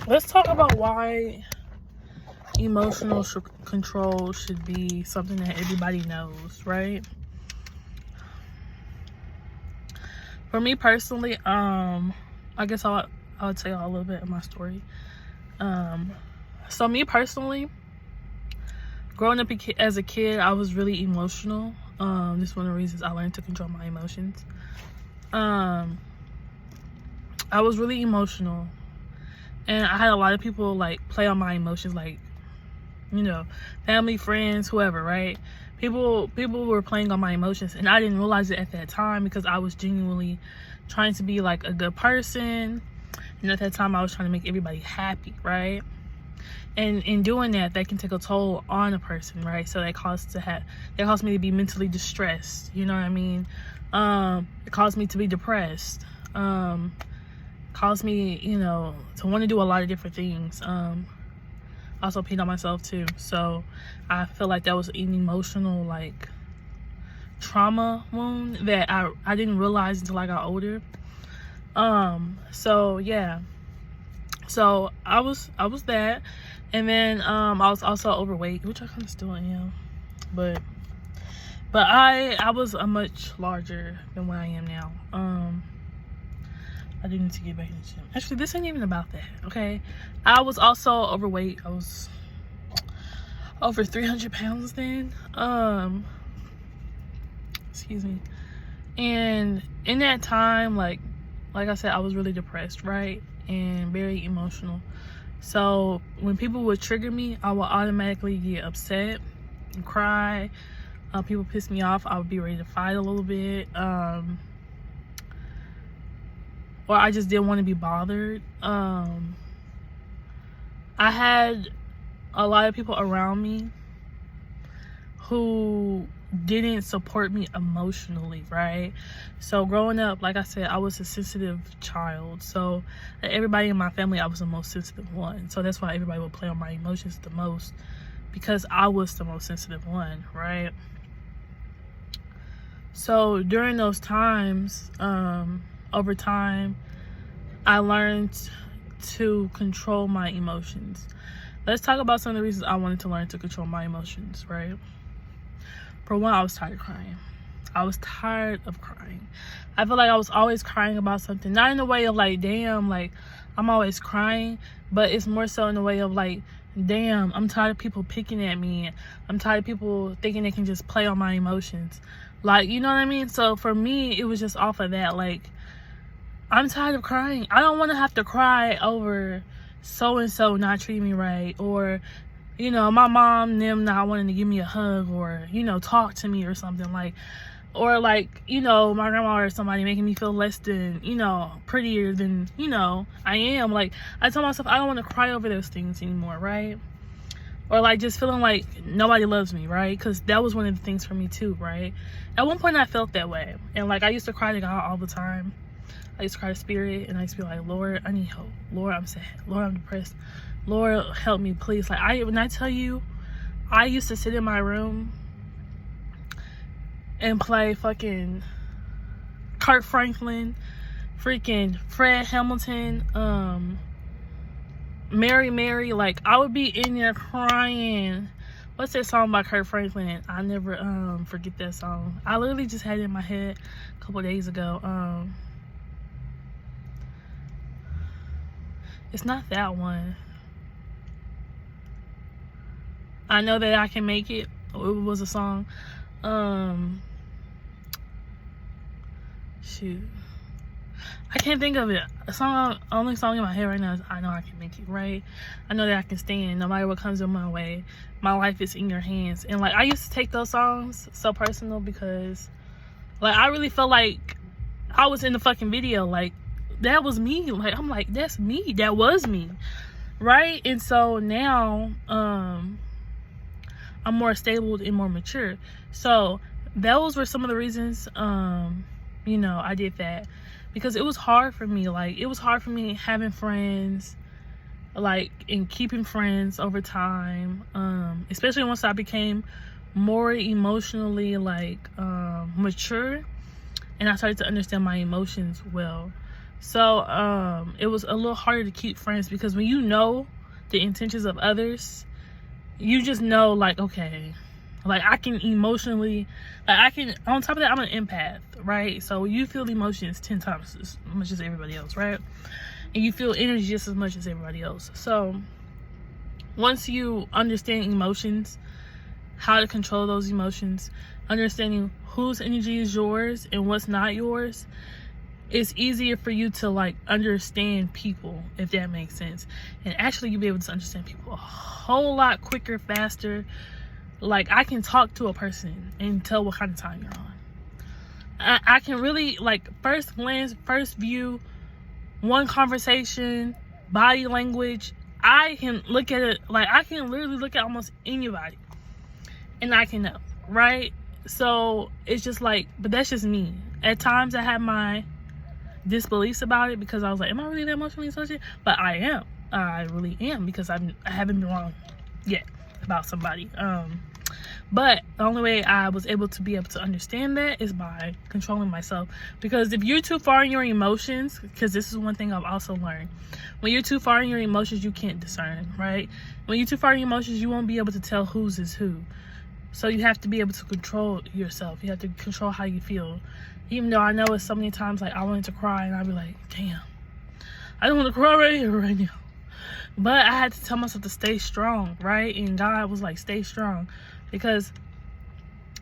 Let's talk about why emotional control should be something that everybody knows, right? For me personally, I guess I'll tell y'all a little bit of my story. So me personally, growing up as a kid, I was really emotional. This is one of the reasons I learned to control my emotions. I was really emotional, and I had a lot of people like play on my emotions, like, you know, family, friends, whoever, right? People were playing on my emotions, and I didn't realize it at that time because I was genuinely trying to be like a good person, and at that time I was trying to make everybody happy, right? And in doing that can take a toll on a person, right? So that caused me to be mentally distressed, you know what I mean? It caused me to be depressed, caused me, you know, to want to do a lot of different things. Also peed on myself too. So I feel like that was an emotional like trauma wound that I didn't realize until I got older. So yeah. So I was that, and then I was also overweight, which I kind of still am, but I was a much larger than what I am now. I do need to get back in the gym. Actually, this ain't even about that, okay? I was also overweight. I was over 300 pounds then. Excuse me. And in that time, like I said, I was really depressed, right? And very emotional. So when people would trigger me, I would automatically get upset and cry. People piss me off, I would be ready to fight a little bit. Or I just didn't want to be bothered. I had a lot of people around me who didn't support me emotionally, right? So growing up, like I said, I was a sensitive child. So everybody in my family, I was the most sensitive one. So that's why everybody would play on my emotions the most, because I was the most sensitive one, right? So during those times, over time, I learned to control my emotions. Let's talk about some of the reasons I wanted to learn to control my emotions, right? For one, I was tired of crying. I was tired of crying. I feel like I was always crying about something. Not in the way of like, damn, like, I'm always crying. But it's more so in the way of like, damn, I'm tired of people picking at me. I'm tired of people thinking they can just play on my emotions. Like, you know what I mean? So for me, it was just off of that. Like, I'm tired of crying. I don't want to have to cry over so-and-so not treating me right, or, you know, my mom, them not wanting to give me a hug, or, you know, talk to me or something, like, or like, you know, my grandma or somebody making me feel less than, you know, prettier than, you know, I am. Like, I tell myself I don't want to cry over those things anymore, right? Or like just feeling like nobody loves me, right? Because that was one of the things for me too, right? At one point I felt that way, and like I used to cry to God all the time. I used to cry to Spirit, and I used to be like, Lord, I need help. Lord, I'm sad. Lord, I'm depressed. Lord, help me, please. Like, when I tell you, I used to sit in my room and play fucking Kirk Franklin, freaking Fred Hamilton, Mary Mary. Like, I would be in there crying. What's that song by Kirk Franklin? I never forget that song. I literally just had it in my head a couple days ago. It's not that one. I Know That I Can Make It. It was a song. Shoot, I can't think of it. Only song in my head right now is I Know I Can Make It, right? I know that I can stand no matter what comes in my way. My life is in your hands. And like, I used to take those songs so personal because like I really felt like I was in the fucking video. Like, that was me. Like, I'm like, that's me. That was me, right? And so now I'm more stable and more mature. So those were some of the reasons you know, I did that, because it was hard for me. Like, it was hard for me having friends, like, and keeping friends over time, especially once I became more emotionally like mature, and I started to understand my emotions well. So it was a little harder to keep friends, because when you know the intentions of others, you just know, like, okay, like, I can emotionally, like, I can, on top of that, I'm an empath, right? So you feel the emotions 10 times as much as everybody else, right? And you feel energy just as much as everybody else. So once you understand emotions, how to control those emotions, understanding whose energy is yours and what's not yours, it's easier for you to, like, understand people, if that makes sense. And actually, you'll be able to understand people a whole lot quicker, faster. Like, I can talk to a person and tell what kind of time you're on. I can really, like, first glance, first view, one conversation, body language, I can look at it, like, I can literally look at almost anybody and I can know, right? So it's just like, but that's just me. At times I have my disbeliefs about it, because I was like, am I really that emotionally intelligent? But I am. I really am, because I haven't been wrong yet about somebody. But the only way I was able to understand that is by controlling myself. Because if you're too far in your emotions, because this is one thing I've also learned, when you're too far in your emotions, you can't discern, right? When you're too far in your emotions, you won't be able to tell whose is who. So you have to be able to control yourself. You have to control how you feel. Even though I know it's so many times, like, I wanted to cry and I'd be like, damn, I don't want to cry right here, right now. But I had to tell myself to stay strong, right? And God was like, stay strong. Because,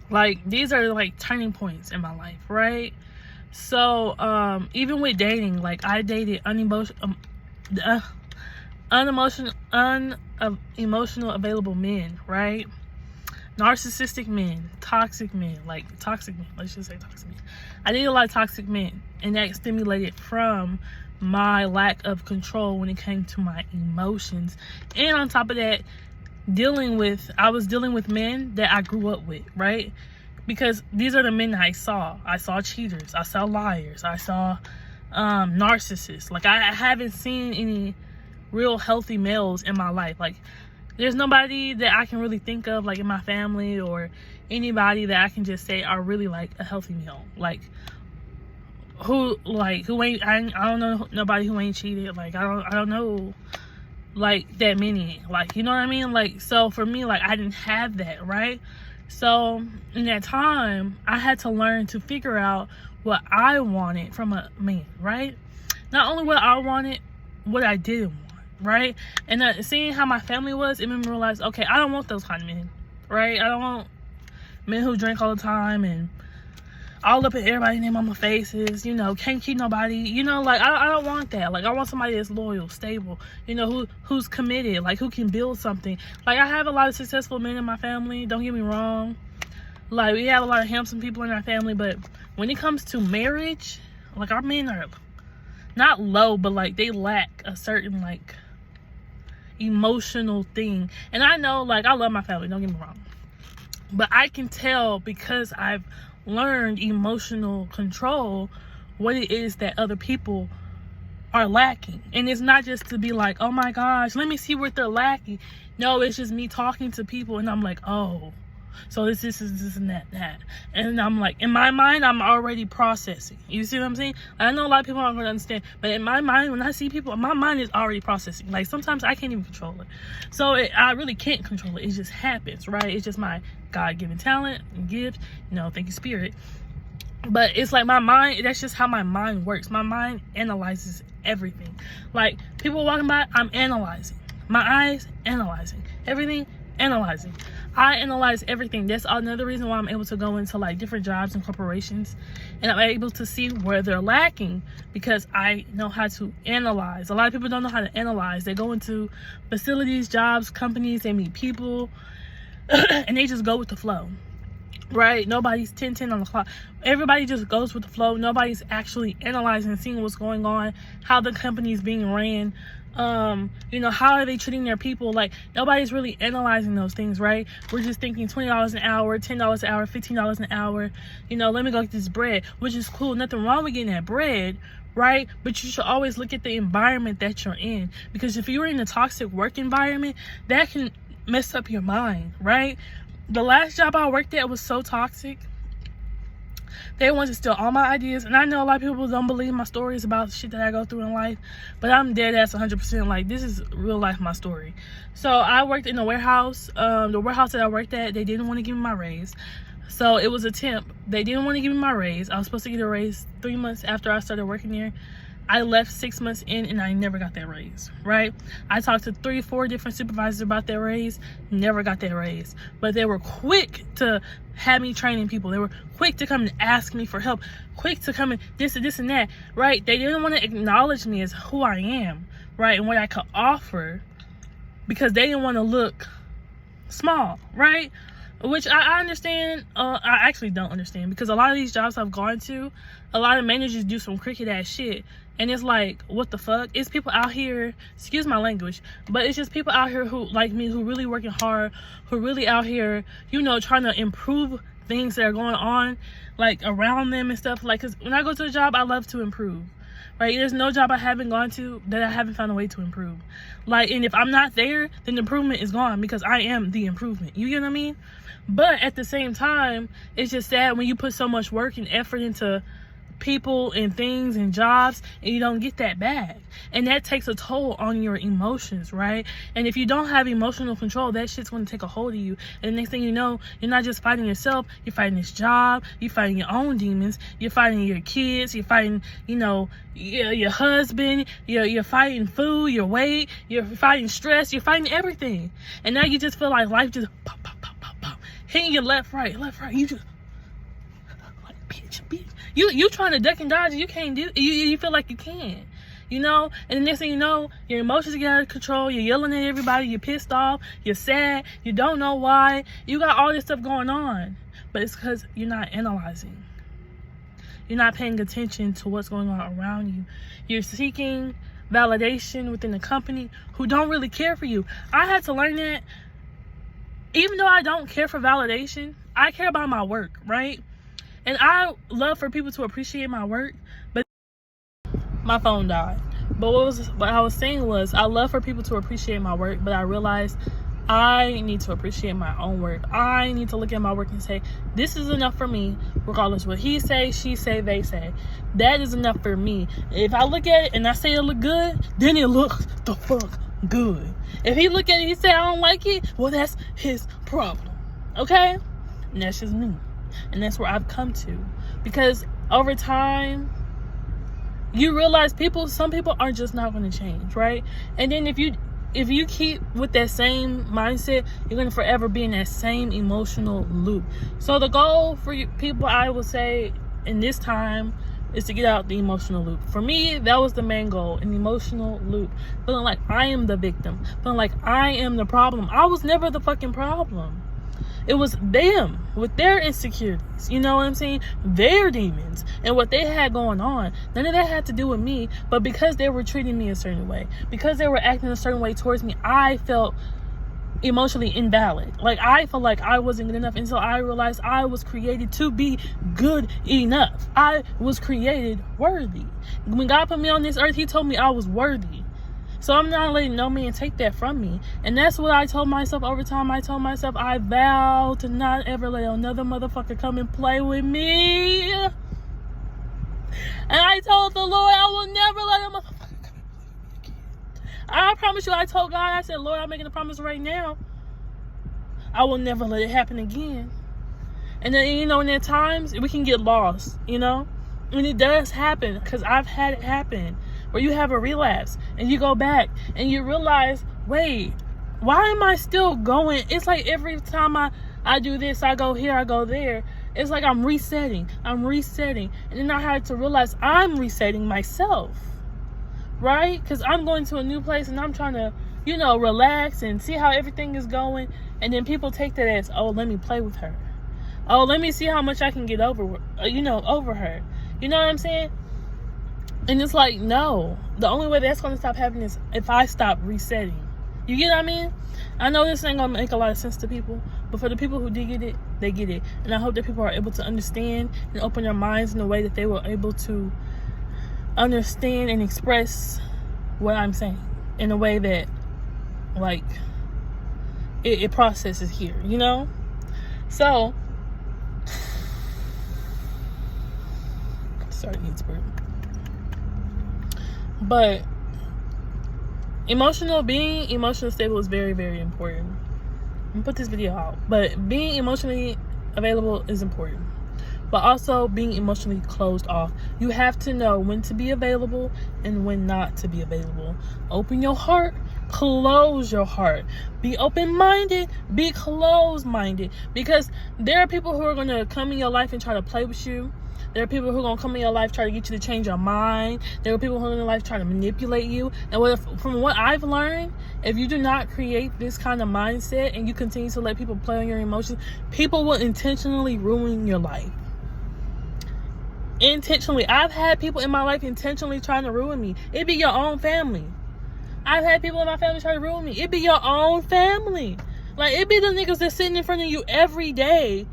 like, these are, like, turning points in my life, right? So, even with dating, like, I dated unemotional available men, right? Narcissistic men, toxic men, let's just say toxic men. I dated a lot of toxic men, and that stimulated from my lack of control when it came to my emotions. And on top of that, I was dealing with men that I grew up with, right? Because these are the men that I saw. I saw cheaters, I saw liars, I saw narcissists. Like, I haven't seen any real healthy males in my life. Like, there's nobody that I can really think of, like, in my family or anybody that I can just say are really, like, a healthy male. Like, who ain't, I don't know nobody who ain't cheated. Like, I don't know, like, that many. Like, you know what I mean? Like, so for me, like, I didn't have that, right? So in that time, I had to learn to figure out what I wanted from a man, right? Not only what I wanted, what I didn't want. Right? And seeing how my family was, it made me realize, okay, I don't want those kind of men, right? I don't want men who drink all the time and all up in everybody's name on my faces, you know, can't keep nobody, you know, like, I don't want that. Like, I want somebody that's loyal, stable, you know, who's committed, like, who can build something. Like, I have a lot of successful men in my family, don't get me wrong. Like, we have a lot of handsome people in our family, but when it comes to marriage, like, our men are not low, but, like, they lack a certain, like, emotional thing. And I know, like, I love my family, don't get me wrong, but I can tell, because I've learned emotional control, what it is that other people are lacking. And it's not just to be like, oh my gosh, let me see what they're lacking. No, it's just me talking to people and I'm like, oh, so this and that. And I'm like, in my mind, I'm already processing. You see what I'm saying? I know a lot of people aren't going to understand, but in my mind, when I see people, my mind is already processing. Like, sometimes I can't even control it. So I really can't control it. It just happens, right? It's just my God-given talent and gift. You know, thank you, Spirit. But it's like my mind, that's just how my mind works. My mind analyzes everything. Like, people walking by, I'm analyzing. My eyes, analyzing. Everything, analyzing. I analyze everything. That's another reason why I'm able to go into, like, different jobs and corporations, and I'm able to see where they're lacking, because I know how to analyze. A lot of people don't know how to analyze. They go into facilities, jobs, companies, they meet people, and they just go with the flow, right? Nobody's 10-10 on the clock. Everybody just goes with the flow. Nobody's actually analyzing and seeing what's going on, how the company's being ran. You know, how are they treating their people? Like, nobody's really analyzing those things, right? We're just thinking $20 an hour, $10 an hour, $15 an hour. You know, let me go get this bread, which is cool. Nothing wrong with getting that bread, right? But you should always look at the environment that you're in, because if you're in a toxic work environment, that can mess up your mind, right? The last job I worked at was so toxic. They want to steal all my ideas. And I know a lot of people don't believe my stories about shit that I go through in life, but I'm dead ass 100%. Like, this is real life, my story. So I worked in a warehouse. The warehouse that I worked at, they didn't want to give me my raise. So it was a temp. They didn't want to give me my raise. I was supposed to get a raise 3 months after I started working there. I left 6 months in and I never got that raise, right? I talked to 3-4 different supervisors about that raise, never got that raise. But they were quick to have me training people. They were quick to come and ask me for help, quick to come and this and that, right? They didn't want to acknowledge me as who I am, right? And what I could offer, because they didn't want to look small, right? Which I understand. I actually don't understand, because a lot of these jobs I've gone to, a lot of managers do some cricket ass shit. And it's like, what the fuck? It's people out here, excuse my language, but it's just people out here who, like me, who really working hard, who really out here, you know, trying to improve things that are going on, like, around them and stuff. Like, because when I go to a job, I love to improve, right? There's no job I haven't gone to that I haven't found a way to improve. Like, and if I'm not there, then the improvement is gone, because I am the improvement. You get what I mean? But at the same time, it's just sad when you put so much work and effort into people and things and jobs and you don't get that back, and that takes a toll on your emotions, right? And if you don't have emotional control, that shit's going to take a hold of you, and the next thing you know, you're not just fighting yourself, you're fighting this job, you're fighting your own demons, you're fighting your kids, you're fighting, you know, your husband, you're fighting food, your weight, you're fighting stress, you're fighting everything. And now you just feel like life just pop, hitting you left, right, you just like, bitch. You trying to duck and dodge, you can't do. You feel like you can, you know. And the next thing you know, your emotions get out of control. You're yelling at everybody. You're pissed off. You're sad. You don't know why. You got all this stuff going on, but it's because you're not analyzing. You're not paying attention to what's going on around you. You're seeking validation within the company who don't really care for you. I had to learn that. Even though I don't care for validation, I care about my work, right? And I love for people to appreciate my work, but my phone died. But what I was saying was, I love for people to appreciate my work, but I realized I need to appreciate my own work. I need to look at my work and say, this is enough for me, regardless what he say, she say, they say. That is enough for me. If I look at it and I say it look good, then it looks the fuck good. If he look at it and he say I don't like it, well, that's his problem. Okay? And that's just me. And that's where I've come to, because over time you realize some people are just not going to change, right? And then if you keep with that same mindset, you're going to forever be in that same emotional loop. So the goal for people, I would say, in this time, is to get out the emotional loop. For me, that was the main goal, an emotional loop. Feeling like I am the victim, feeling like I am the problem. I was never the fucking problem. It was them with their insecurities, you know what I'm saying? Their demons and what they had going on. None of that had to do with me, but because they were treating me a certain way, because they were acting a certain way towards me, I felt emotionally invalid. Like, I felt like I wasn't good enough until I realized I was created to be good enough. I was created worthy. When God put me on this earth, he told me I was worthy. So I'm not letting no man take that from me. And that's what I told myself over time. I told myself, I vow to not ever let another motherfucker come and play with me. And I told the Lord, I will never let a motherfucker come and play with me again. I promise you, I told God, I said, Lord, I'm making a promise right now. I will never let it happen again. And then, you know, in at times, we can get lost, you know? And it does happen, because I've had it happen. Where you have a relapse and you go back and you realize, wait, why am I still going? It's like every time I do this, I go here, I go there. It's like I'm resetting. And then I had to realize I'm resetting myself, right? Because I'm going to a new place and I'm trying to, you know, relax and see how everything is going. And then people take that as, oh, let me play with her. Oh, let me see how much I can get over her. You know what I'm saying? And it's like, no, the only way that's going to stop happening is if I stop resetting. You get what I mean? I know this ain't going to make a lot of sense to people, but for the people who did get it, they get it. And I hope that people are able to understand and open their minds in a way that they were able to understand and express what I'm saying in a way that, like, it processes here, you know? So, Sorry, it's burp. But being emotionally stable is very, very important. I'm gonna put this video out. But being emotionally available is important. But also being emotionally closed off. You have to know when to be available and when not to be available. Open your heart, close your heart. Be open-minded, be closed-minded. Because there are people who are going to come in your life and try to play with you. There are people who are going to come in your life try to get you to change your mind. There are people who are in your life trying to manipulate you. And from what I've learned, if you do not create this kind of mindset and you continue to let people play on your emotions, people will intentionally ruin your life. Intentionally. I've had people in my life intentionally trying to ruin me. It be your own family. I've had people in my family try to ruin me. It be your own family. Like, it be the niggas that's sitting in front of you every day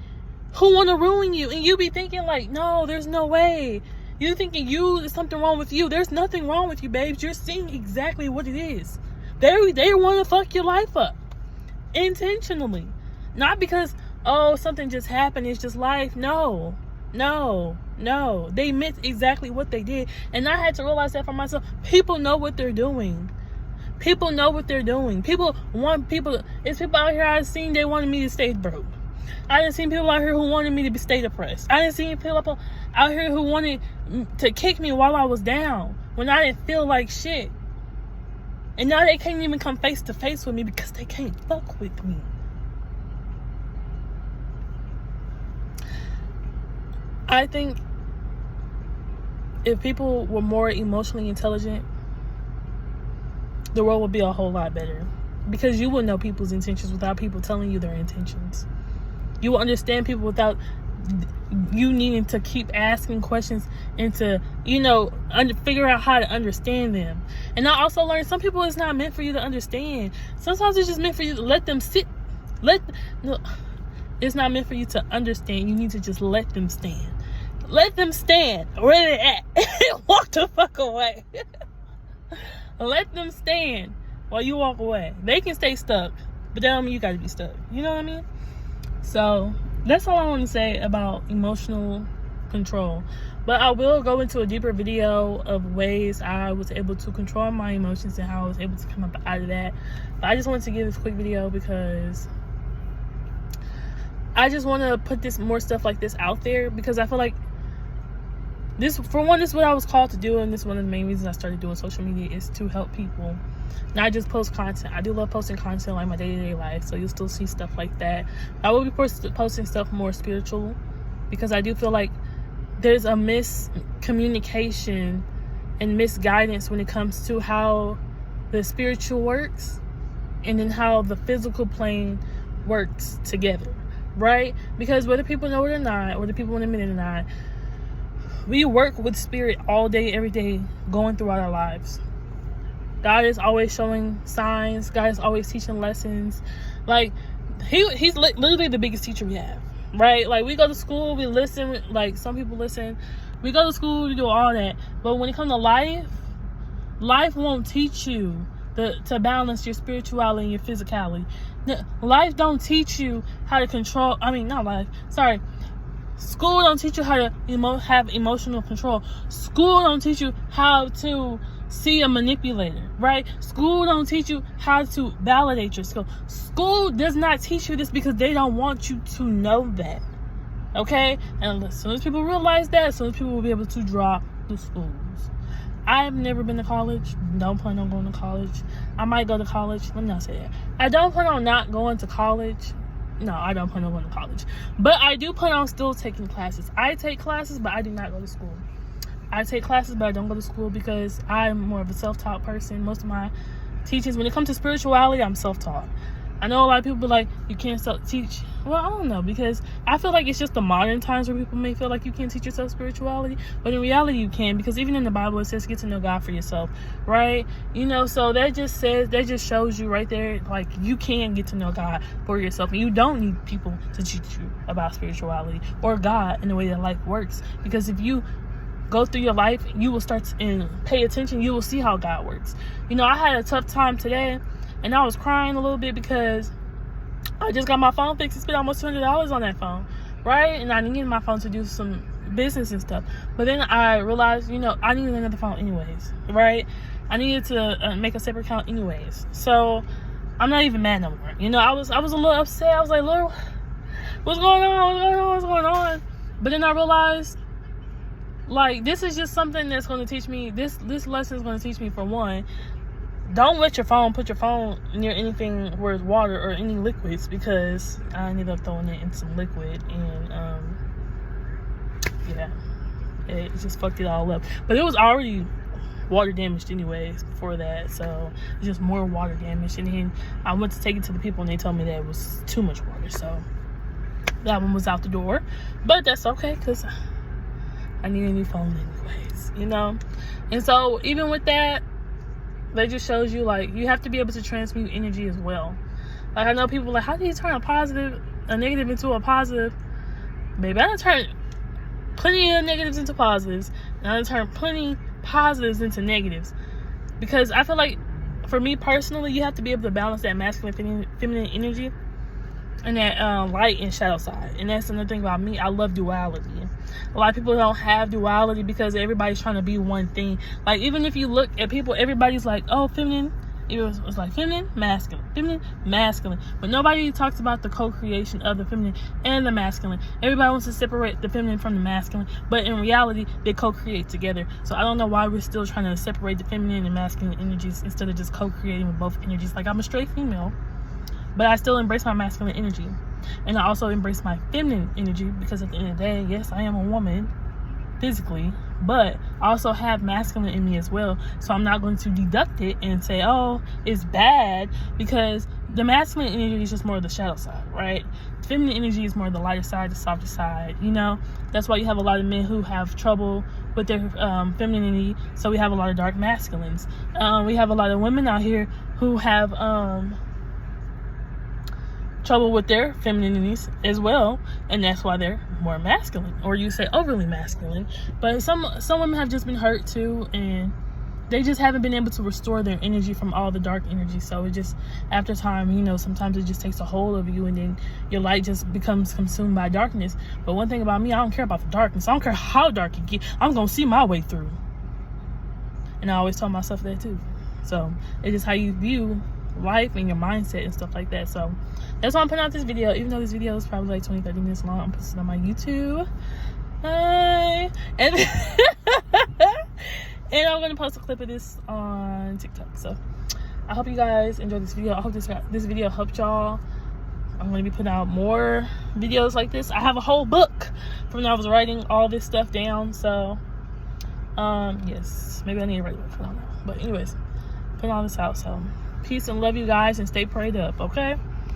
who want to ruin you. And you be thinking like, no, there's no way. You thinking there's something wrong with you. There's nothing wrong with you, babes. You're seeing exactly what it is. They want to fuck your life up. Intentionally. Not because, oh, something just happened. It's just life. No. They meant exactly what they did. And I had to realize that for myself. People know what they're doing. People know what they're doing. It's people out here I've seen, they wanted me to stay broke. I done seen people out here who wanted me to stay depressed. I done seen people out here who wanted to kick me while I was down, when I didn't feel like shit. And now they can't even come face to face with me because they can't fuck with me. I think if people were more emotionally intelligent, the world would be a whole lot better. Because you will know people's intentions without people telling you their intentions. You will understand people without you needing to keep asking questions and to, figure out how to understand them. And I also learned some people it's not meant for you to understand. Sometimes it's just meant for you to let them sit. It's not meant for you to understand. You need to just let them stand. Let them stand where they're at. Walk the fuck away. Let them stand while you walk away. They can stay stuck, but that don't mean you gotta be stuck. You know what I mean? So that's all I want to say about emotional control. But I will go into a deeper video of ways I was able to control my emotions and how I was able to come up out of that. But I just wanted to give this quick video because I just want to put this more stuff like this out there, because I feel like this is what I was called to do, and this is one of the main reasons I started doing social media, is to help people, not just post content. I do love posting content like my day-to-day life, so you'll still see stuff like that. I will be posting stuff more spiritual, because I do feel like there's a miscommunication and misguidance when it comes to how the spiritual works and then how the physical plane works together, right? Because whether people know it or not, or the people in a minute or not, we work with spirit all day, every day, going throughout our lives. God is always showing signs. God is always teaching lessons. Like, he's literally the biggest teacher we have, right? Like, we go to school, we listen. Like, some people listen. We go to school, we do all that. But when it comes to life won't teach you to balance your spirituality and your physicality. Life don't teach you how to control. School don't teach you how to have emotional control. School don't teach you how to see a manipulator, right? School don't teach you how to validate your skill. School does not teach you this because they don't want you to know that, okay? And as soon as people realize that, as soon as people will be able to drop the schools. I've never been to college. Don't plan on going to college. I might go to college. Let me not say that. I don't plan on not going to college. No, I don't plan on going to college. But I do plan on still taking classes. I take classes, but I do not go to school. I take classes, but I don't go to school because I'm more of a self-taught person. Most of my teachings, when it comes to spirituality, I'm self-taught. I know a lot of people be like, you can't self-teach. Well, I don't know, because I feel like it's just the modern times where people may feel like you can't teach yourself spirituality. But in reality, you can, because even in the Bible, it says get to know God for yourself, right? So that just shows you right there, like, you can get to know God for yourself. And you don't need people to teach you about spirituality or God in the way that life works. Because if you go through your life, you will start to pay attention. You will see how God works. I had a tough time today. And I was crying a little bit because I just got my phone fixed. I spent almost $200 on that phone, right? And I needed my phone to do some business and stuff. But then I realized, I needed another phone anyways, right? I needed to make a separate account anyways. So I'm not even mad no more. I was a little upset. I was like, Lord, what's going on? But then I realized, like, this is just something that's going to teach me, this lesson is going to teach me, for one, don't put your phone near anything where it's water or any liquids, because I ended up throwing it in some liquid, and it just fucked it all up. But it was already water damaged anyways before that, so it's just more water damage. And then I went to take it to the people, and they told me that it was too much water, so that one was out the door. But that's okay, because I need a new phone anyways, And so even with that just shows you, like, you have to be able to transmute energy as well. Like, I know people are like, how do you turn a negative into a positive? Baby, I done turned plenty of negatives into positives, and I done turned plenty positives into negatives. Because I feel like, for me personally, you have to be able to balance that masculine, feminine energy, and that light and shadow side. And that's another thing about me. I love duality. A lot of people don't have duality because everybody's trying to be one thing. Like, even if you look at people, everybody's like, oh, feminine. It's like feminine, masculine. But nobody talks about the co-creation of the feminine and the masculine. Everybody wants to separate the feminine from the masculine, but in reality, they co-create together. So I don't know why we're still trying to separate the feminine and masculine energies instead of just co-creating with both energies. Like, I'm a straight female, but I still embrace my masculine energy. And I also embrace my feminine energy, because at the end of the day, yes, I am a woman physically, but I also have masculine in me as well. So I'm not going to deduct it and say, oh, it's bad, because the masculine energy is just more of the shadow side, right? Feminine energy is more of the lighter side, the softer side, That's why you have a lot of men who have trouble with their femininity. So we have a lot of dark masculines. We have a lot of women out here who have trouble with their femininities as well, and that's why they're more masculine, or you say overly masculine. But some women have just been hurt too, and they just haven't been able to restore their energy from all the dark energy. So it just, after time, sometimes it just takes a hold of you, and then your light just becomes consumed by darkness. But one thing about me, I don't care about the darkness. I don't care how dark it gets. I'm gonna see my way through, and I always tell myself that too. So it's just how you view life and your mindset and stuff like that. So that's why I'm putting out this video, even though this video is probably like 20-30 minutes long. I'm putting it on my YouTube, and and I'm gonna post a clip of this on TikTok. So I hope you guys enjoyed this video. I hope this video helped y'all. I'm gonna be putting out more videos like this. I have a whole book from when I was writing all this stuff down. So yes, maybe I need to write a book, I don't know. But anyways, putting all this out. So peace and love you guys, and stay prayed up, okay?